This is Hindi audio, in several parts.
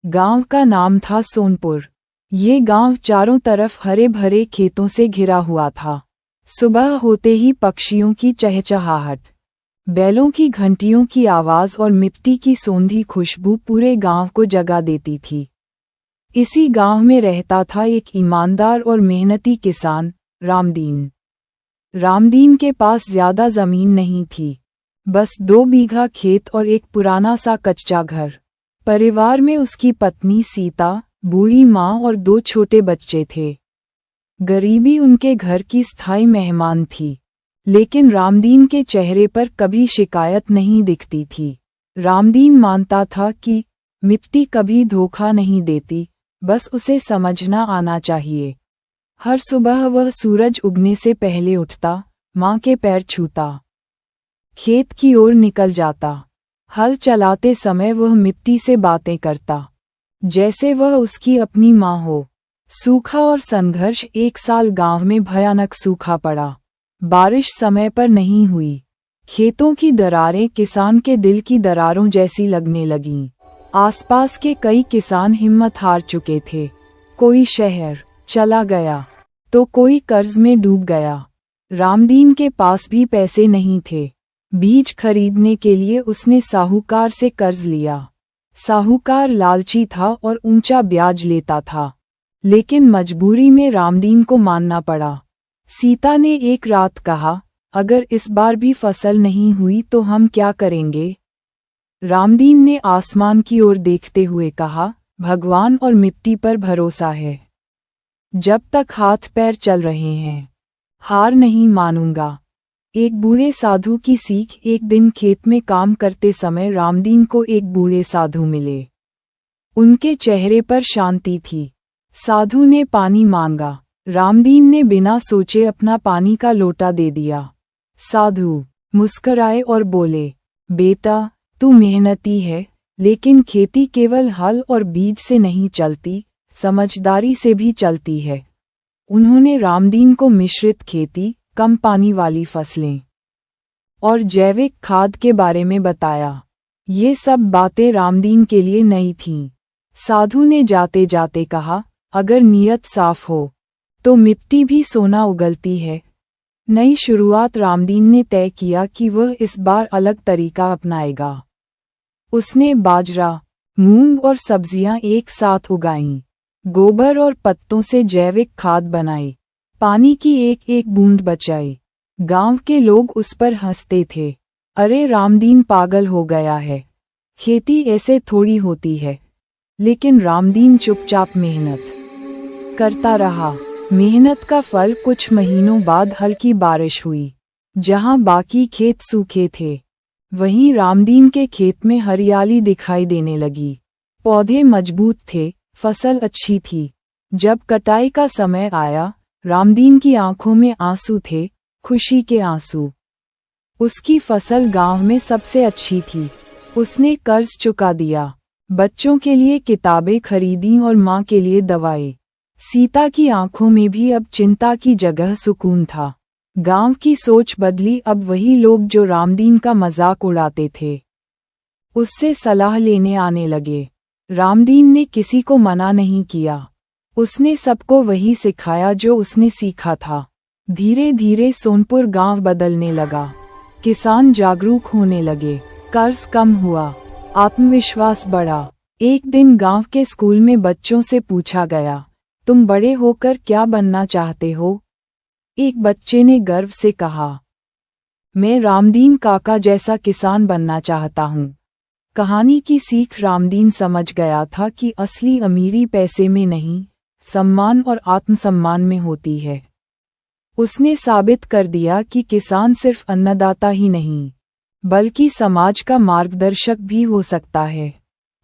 गांव का नाम था सोनपुर। ये गांव चारों तरफ हरे भरे खेतों से घिरा हुआ था। सुबह होते ही पक्षियों की चहचहाहट, बैलों की घंटियों की आवाज और मिट्टी की सोंधी खुशबू पूरे गांव को जगा देती थी। इसी गांव में रहता था एक ईमानदार और मेहनती किसान, रामदीन। रामदीन के पास ज्यादा जमीन नहीं थी, बस 2 बीघा खेत और एक पुराना सा कच्चा घर। परिवार में उसकी पत्नी सीता, बूढ़ी माँ और 2 छोटे बच्चे थे। गरीबी उनके घर की स्थायी मेहमान थी, लेकिन रामदीन के चेहरे पर कभी शिकायत नहीं दिखती थी। रामदीन मानता था कि मिट्टी कभी धोखा नहीं देती, बस उसे समझना आना चाहिए। हर सुबह वह सूरज उगने से पहले उठता, माँ के पैर छूता, खेत की ओर निकल जाता। हल चलाते समय वह मिट्टी से बातें करता, जैसे वह उसकी अपनी माँ हो। सूखा और संघर्ष। एक साल गांव में भयानक सूखा पड़ा। बारिश समय पर नहीं हुई। खेतों की दरारें किसान के दिल की दरारों जैसी लगने लगीं। आसपास के कई किसान हिम्मत हार चुके थे। कोई शहर चला गया तो कोई कर्ज में डूब गया। रामदीन के पास भी पैसे नहीं थे। बीज खरीदने के लिए उसने साहूकार से कर्ज लिया। साहूकार लालची था और ऊंचा ब्याज लेता था, लेकिन मजबूरी में रामदीन को मानना पड़ा। सीता ने एक रात कहा, अगर इस बार भी फसल नहीं हुई तो हम क्या करेंगे? रामदीन ने आसमान की ओर देखते हुए कहा, भगवान और मिट्टी पर भरोसा है। जब तक हाथ पैर चल रहे हैं, हार नहीं मानूंगा। एक बूढ़े साधु की सीख। एक दिन खेत में काम करते समय रामदीन को एक बूढ़े साधु मिले। उनके चेहरे पर शांति थी। साधु ने पानी मांगा। रामदीन ने बिना सोचे अपना पानी का लोटा दे दिया। साधु मुस्कराए और बोले, बेटा, तू मेहनती है, लेकिन खेती केवल हल और बीज से नहीं चलती, समझदारी से भी चलती है। उन्होंने रामदीन को मिश्रित खेती, कम पानी वाली फसलें और जैविक खाद के बारे में बताया। ये सब बातें रामदीन के लिए नई थीं। साधु ने जाते जाते कहा, अगर नीयत साफ हो तो मिट्टी भी सोना उगलती है। नई शुरुआत। रामदीन ने तय किया कि वह इस बार अलग तरीका अपनाएगा। उसने बाजरा, मूंग और सब्जियां एक साथ उगाईं, गोबर और पत्तों से जैविक खाद बनाई, पानी की एक एक बूंद बचाई। गांव के लोग उस पर हंसते थे, अरे रामदीन पागल हो गया है, खेती ऐसे थोड़ी होती है। लेकिन रामदीन चुपचाप मेहनत करता रहा। मेहनत का फल। कुछ महीनों बाद हल्की बारिश हुई। जहां बाकी खेत सूखे थे, वहीं रामदीन के खेत में हरियाली दिखाई देने लगी। पौधे मजबूत थे, फसल अच्छी थी। जब कटाई का समय आया, रामदीन की आंखों में आंसू थे, खुशी के आंसू। उसकी फसल गांव में सबसे अच्छी थी। उसने कर्ज चुका दिया, बच्चों के लिए किताबें खरीदी और माँ के लिए दवाई। सीता की आंखों में भी अब चिंता की जगह सुकून था। गांव की सोच बदली। अब वही लोग जो रामदीन का मजाक उड़ाते थे, उससे सलाह लेने आने लगे। रामदीन ने किसी को मना नहीं किया। उसने सबको वही सिखाया जो उसने सीखा था। धीरे धीरे सोनपुर गांव बदलने लगा। किसान जागरूक होने लगे, कर्ज कम हुआ, आत्मविश्वास बढ़ा। एक दिन गांव के स्कूल में बच्चों से पूछा गया, तुम बड़े होकर क्या बनना चाहते हो? एक बच्चे ने गर्व से कहा, मैं रामदीन काका जैसा किसान बनना चाहता हूँ। कहानी की सीख। रामदीन समझ गया था कि असली अमीरी पैसे में नहीं, सम्मान और आत्मसम्मान में होती है। उसने साबित कर दिया कि किसान सिर्फ अन्नदाता ही नहीं, बल्कि समाज का मार्गदर्शक भी हो सकता है।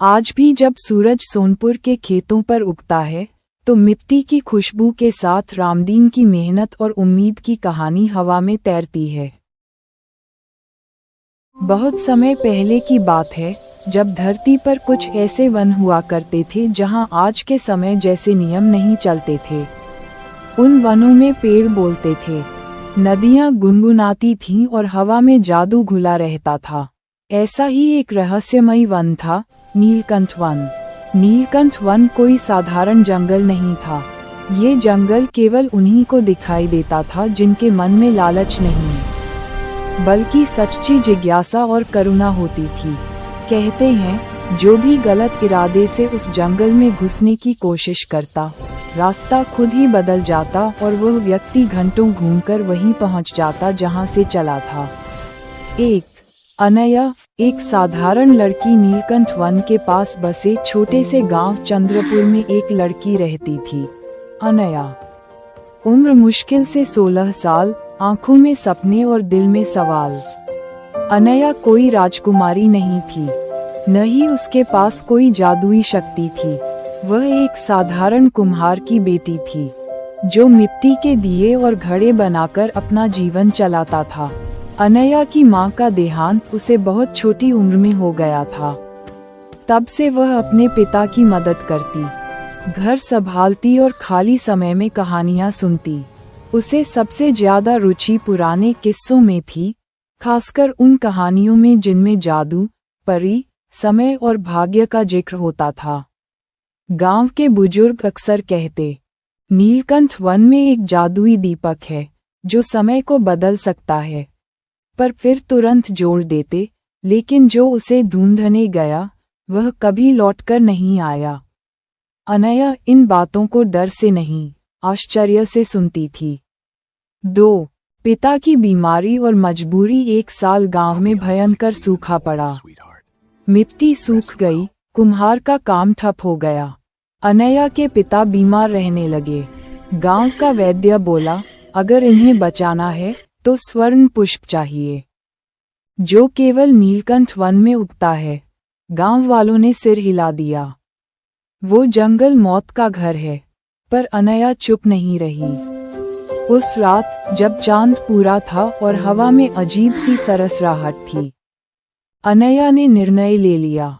आज भी जब सूरज सोनपुर के खेतों पर उगता है, तो मिट्टी की खुशबू के साथ रामदीन की मेहनत और उम्मीद की कहानी हवा में तैरती है। बहुत समय पहले की बात है, जब धरती पर कुछ ऐसे वन हुआ करते थे जहां आज के समय जैसे नियम नहीं चलते थे। उन वनों में पेड़ बोलते थे, नदियां गुनगुनाती थीं और हवा में जादू घुला रहता था। ऐसा ही एक रहस्यमयी वन था, नीलकंठ वन। नीलकंठ वन कोई साधारण जंगल नहीं था। ये जंगल केवल उन्हीं को दिखाई देता था जिनके मन में लालच नहीं, बल्कि सच्ची जिज्ञासा और करुणा होती थी। कहते हैं, जो भी गलत इरादे से उस जंगल में घुसने की कोशिश करता, रास्ता खुद ही बदल जाता और वह व्यक्ति घंटों घूमकर वहीं पहुंच जाता जहां से चला था। अनया, एक साधारण लड़की। नीलकंठ वन के पास बसे छोटे से गांव चंद्रपुर में एक लड़की रहती थी, अनया। उम्र मुश्किल से 16 साल, आंखों में सपने और दिल में सवाल। अनया कोई राजकुमारी नहीं थी, न ही उसके पास कोई जादुई शक्ति थी। वह एक साधारण कुम्हार की बेटी थी, जो मिट्टी के दिए और घड़े बनाकर अपना जीवन चलाता था। अनया की मां का देहांत उसे बहुत छोटी उम्र में हो गया था। तब से वह अपने पिता की मदद करती, घर संभालती और खाली समय में कहानियां सुनती। उसे सबसे ज्यादा रुचि पुराने किस्सों में थी, खासकर उन कहानियों में जिनमें जादू, परी, समय और भाग्य का जिक्र होता था। गांव के बुजुर्ग अक्सर कहते, नीलकंठ वन में एक जादुई दीपक है जो समय को बदल सकता है, पर फिर तुरंत जोड़ देते, लेकिन जो उसे ढूंढने गया वह कभी लौटकर नहीं आया। अनया इन बातों को डर से नहीं, आश्चर्य से सुनती थी। 2. पिता की बीमारी और मजबूरी। एक साल गांव में भयंकर सूखा पड़ा। मिट्टी सूख गई, कुम्हार का काम ठप हो गया। अनया के पिता बीमार रहने लगे। गांव का वैद्य बोला, अगर इन्हें बचाना है तो स्वर्ण पुष्प चाहिए, जो केवल नीलकंठ वन में उगता है। गांव वालों ने सिर हिला दिया। वो जंगल मौत का घर है, पर अनया चुप नहीं रही। उस रात जब चांद पूरा था और हवा में अजीब सी सरसराहट थी, अनया ने निर्णय ले लिया,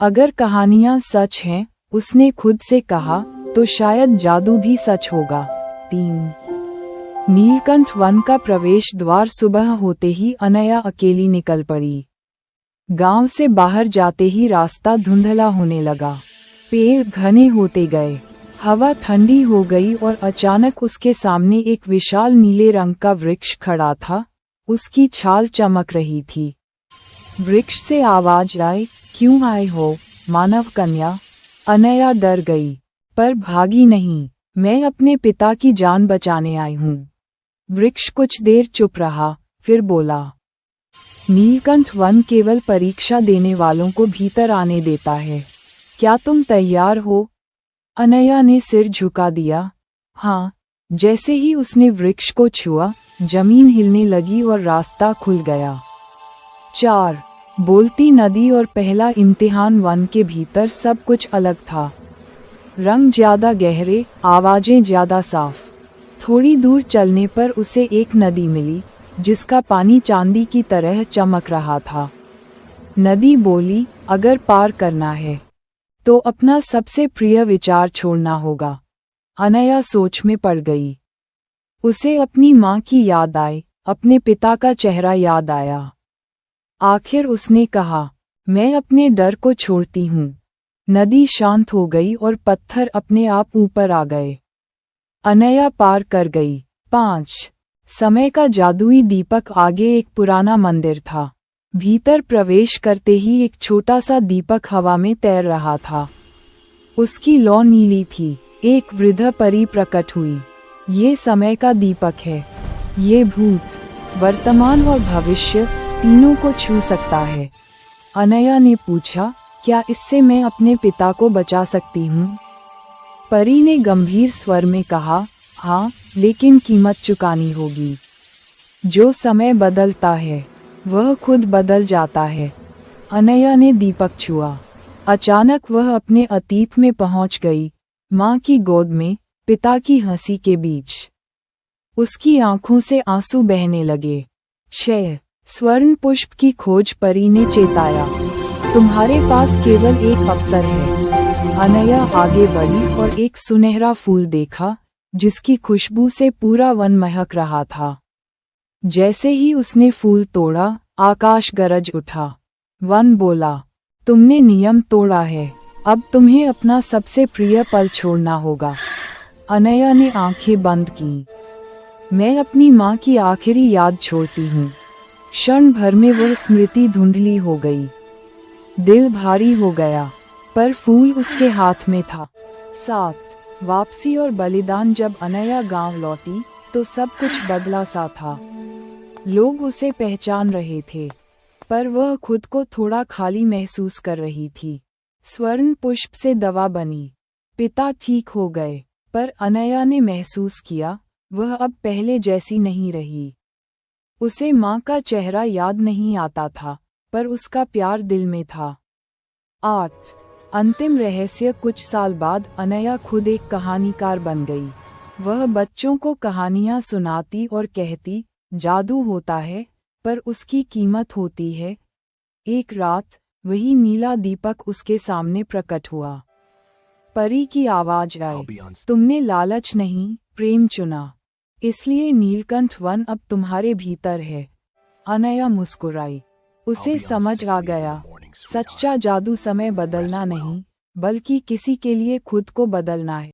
अगर कहानियां सच हैं, उसने खुद से कहा, तो शायद जादू भी सच होगा। 3. नीलकंठ वन का प्रवेश द्वार। सुबह होते ही अनया अकेली निकल पड़ी। गांव से बाहर जाते ही रास्ता धुंधला होने लगा। पेड़ घने होते गए, हवा ठंडी हो गई और अचानक उसके सामने एक विशाल नीले रंग का वृक्ष खड़ा था। उसकी छाल चमक रही थी। वृक्ष से आवाज आई, क्यों आए हो मानव कन्या? अनया डर गई, पर भागी नहीं। मैं अपने पिता की जान बचाने आई हूँ। वृक्ष कुछ देर चुप रहा, फिर बोला, नीलकंठ वन केवल परीक्षा देने वालों को भीतर आने देता है। क्या तुम तैयार हो? अनया ने सिर झुका दिया, हाँ। जैसे ही उसने वृक्ष को छुआ, जमीन हिलने लगी और रास्ता खुल गया। 4. बोलती नदी और पहला इम्तिहान। वन के भीतर सब कुछ अलग था। रंग ज्यादा गहरे, आवाजें ज्यादा साफ। थोड़ी दूर चलने पर उसे एक नदी मिली, जिसका पानी चांदी की तरह चमक रहा था। नदी बोली, अगर पार करना है तो अपना सबसे प्रिय विचार छोड़ना होगा। अनया सोच में पड़ गई। उसे अपनी माँ की याद आई, अपने पिता का चेहरा याद आया। आखिर उसने कहा, मैं अपने डर को छोड़ती हूँ। नदी शांत हो गई और पत्थर अपने आप ऊपर आ गए। अनया पार कर गई। 5. समय का जादुई दीपक। आगे एक पुराना मंदिर था। भीतर प्रवेश करते ही एक छोटा सा दीपक हवा में तैर रहा था। उसकी लौ नीली थी। एक वृद्ध परी प्रकट हुई। ये समय का दीपक है। ये भूत, वर्तमान और भविष्य तीनों को छू सकता है। अनया ने पूछा, क्या इससे मैं अपने पिता को बचा सकती हूँ? परी ने गंभीर स्वर में कहा, हाँ, लेकिन कीमत चुकानी होगी। जो समय बदलता है वह खुद बदल जाता है। अनया ने दीपक छुआ। अचानक वह अपने अतीत में पहुंच गई, माँ की गोद में, पिता की हंसी के बीच। उसकी आंखों से आंसू बहने लगे। 6. स्वर्ण पुष्प की खोज। परी ने चेताया, तुम्हारे पास केवल एक अवसर है। अनया आगे बढ़ी और एक सुनहरा फूल देखा, जिसकी खुशबू से पूरा वन महक रहा था। जैसे ही उसने फूल तोड़ा, आकाश गरज उठा। वन बोला, तुमने नियम तोड़ा है, अब तुम्हें अपना सबसे प्रिय पल छोड़ना होगा। अनया ने आंखें बंद की। मैं अपनी माँ की आखिरी याद छोड़ती हूँ। क्षण भर में वह स्मृति धुंधली हो गई। दिल भारी हो गया, पर फूल उसके हाथ में था। 7 वापसी और बलिदान। जब अनया गांव लौटी तो सब कुछ बदला सा था। लोग उसे पहचान रहे थे, पर वह खुद को थोड़ा खाली महसूस कर रही थी। स्वर्ण पुष्प से दवा बनी। पिता ठीक हो गए, पर अनया ने महसूस किया वह अब पहले जैसी नहीं रही। उसे माँ का चेहरा याद नहीं आता था, पर उसका प्यार दिल में था। 8 अंतिम रहस्य। कुछ साल बाद अनया खुद एक कहानीकार बन गई। वह बच्चों को कहानियाँ सुनाती और कहती, जादू होता है, पर उसकी कीमत होती है। एक रात वही नीला दीपक उसके सामने प्रकट हुआ। परी की आवाज आई, तुमने लालच नहीं, प्रेम चुना, इसलिए नीलकंठ वन अब तुम्हारे भीतर है। अनया मुस्कुराई। उसे समझ आ गया, सच्चा जादू समय बदलना नहीं, बल्कि किसी के लिए खुद को बदलना है।